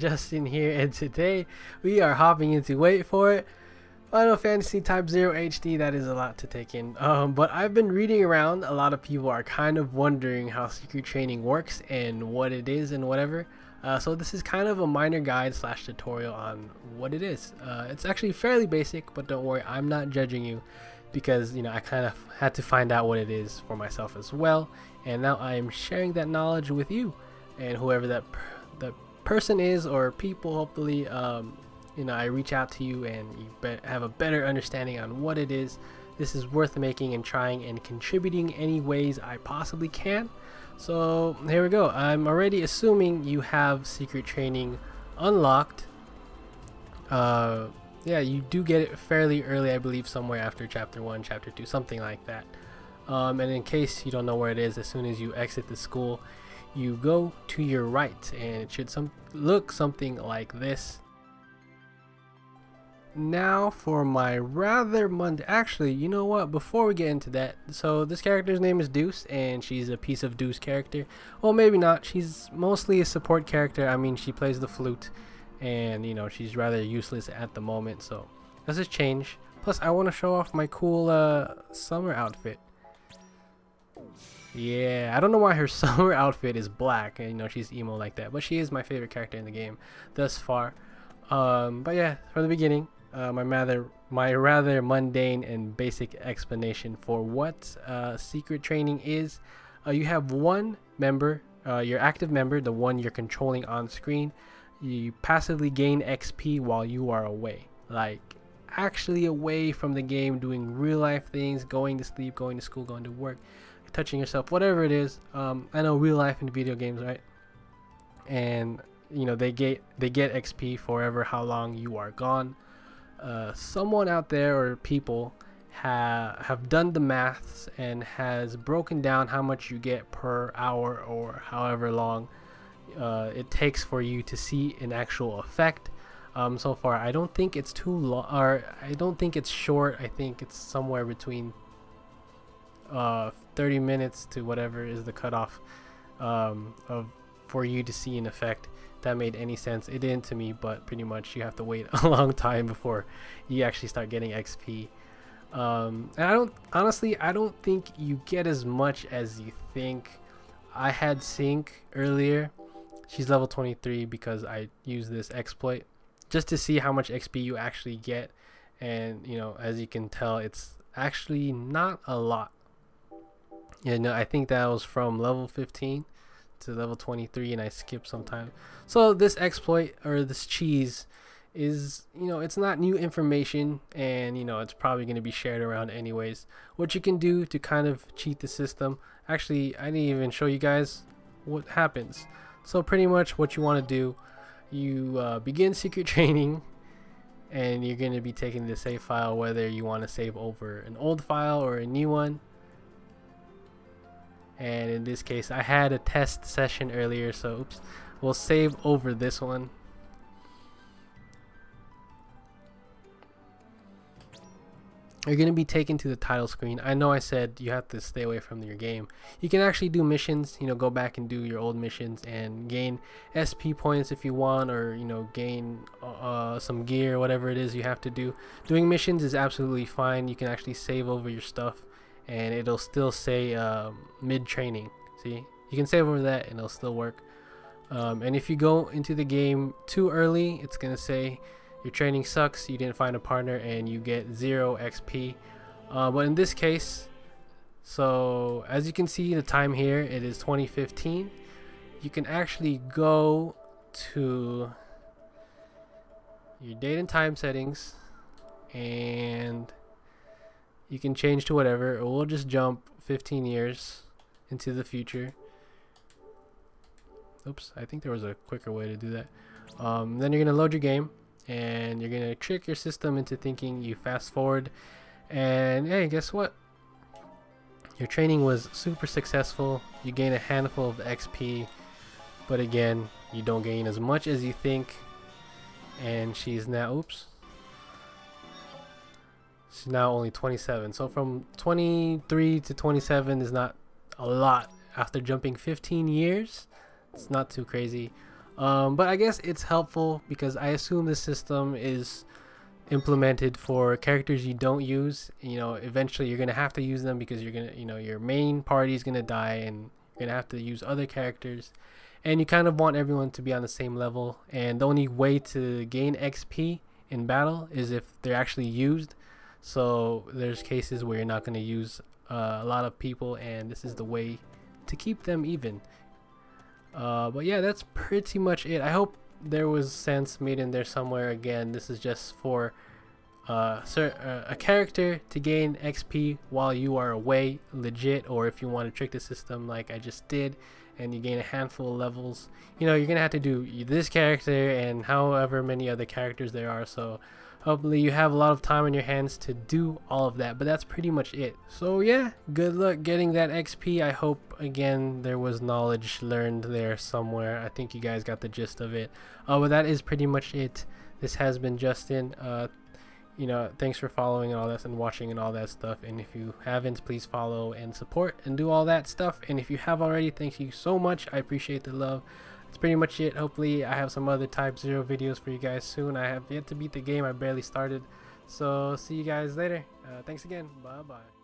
Justin here, and today we are hopping into, wait for it, Final Fantasy Type-0 HD. That is a lot to take in, but I've been reading around. A lot of people are kind of wondering how secret training works and what it is and whatever. So this is kind of a minor guide slash tutorial on what it is. It's actually fairly basic, but don't worry, I'm not judging you, because I kind of had to find out what it is for myself as well, and now I am sharing that knowledge with you and whoever that person is, or people. Hopefully I reach out to you and you have a better understanding on what it is. This is worth making and trying and contributing any ways I possibly can. So here we go. I'm already assuming you have secret training unlocked. Yeah, you do get it fairly early, I believe, somewhere after chapter 1, chapter 2, something like that. And in case you don't know where it is, as soon as you exit the school, you go to your right, and it should look something like this. Now for my rather actually, you know what, before we get into that, so this character's name is Deuce, and she's a piece of Deuce character. Well, maybe not. She's mostly a support character. I mean, she plays the flute, and she's rather useless at the moment, so let's just change. Plus, I want to show off my cool summer outfit. Yeah, I don't know why her summer outfit is black, and she's emo like that, but she is my favorite character in the game thus far. But yeah, from the beginning, my rather mundane and basic explanation for what secret training is. You have one member, your active member, the one you're controlling on screen. You passively gain XP while you are away, like actually away from the game, doing real life things, going to sleep, going to school, going to work, touching yourself, whatever it is. I know real life in video games, right? And they get XP forever how long you are gone. Someone out there, or people, have done the maths and has broken down how much you get per hour, or however long it takes for you to see an actual effect. So far, I don't think it's too long, or I don't think it's short. I think it's somewhere between 30 minutes to whatever is the cutoff for you to see an effect. If that made any sense. It didn't to me, but pretty much you have to wait a long time before you actually start getting XP. And I don't think you get as much as you think. I had Sync earlier. She's level 23 because I used this exploit just to see how much XP you actually get, and as you can tell, it's actually not a lot. I think that was from level 15 to level 23, and I skipped some time. So this exploit, or this cheese, is it's not new information, and it's probably going to be shared around anyways. What you can do to kind of cheat the system, actually I didn't even show you guys what happens. So pretty much what you want to do, you begin secret training, and you're going to be taking the save file, whether you want to save over an old file or a new one. And in this case, I had a test session earlier, so oops, we'll save over this one. You're going to be taken to the title screen. I know I said you have to stay away from your game. You can actually do missions, go back and do your old missions and gain SP points if you want, or gain some gear, whatever it is you have to do. Doing missions is absolutely fine. You can actually save over your stuff, and it'll still say mid training. See, you can save over that and it'll still work. And if you go into the game too early, it's gonna say your training sucks, you didn't find a partner, and you get 0 XP. But in this case, so as you can see, the time here, it is 2015. You can actually go to your date and time settings, and you can change to whatever, or we'll just jump 15 years into the future. Oops, I think there was a quicker way to do that. Then you're gonna load your game, and you're gonna trick your system into thinking you fast forward, and hey, guess what? Your training was super successful. You gain a handful of XP, but again, you don't gain as much as you think. And she's now, oops, she's now only 27. So from 23 to 27 is not a lot after jumping 15 years. It's not too crazy. But I guess it's helpful because I assume this system is implemented for characters you don't use. You know, eventually you're gonna have to use them because you're gonna, you know, your main party is gonna die and you're gonna have to use other characters, and you kind of want everyone to be on the same level. And the only way to gain XP in battle is if they're actually used. So there's cases where you're not gonna use a lot of people, and this is the way to keep them even. But yeah, that's pretty much it. I hope there was sense made in there somewhere. Again, this is just for a character to gain XP while you are away, legit, or if you want to trick the system like I just did and you gain a handful of levels, you know, you're gonna have to do this character and however many other characters there are. So hopefully you have a lot of time on your hands to do all of that, but that's pretty much it. So yeah, good luck getting that XP. I hope, again, there was knowledge learned there somewhere. I think you guys got the gist of it. But that is pretty much it. This has been Justin. You know, thanks for following and all that and watching and all that stuff. And if you haven't, please follow and support and do all that stuff. And if you have already, thank you so much. I appreciate the love. That's pretty much it. Hopefully I have some other Type-0 videos for you guys soon. I have yet to beat the game. I barely started. So see you guys later. Thanks again. Bye bye.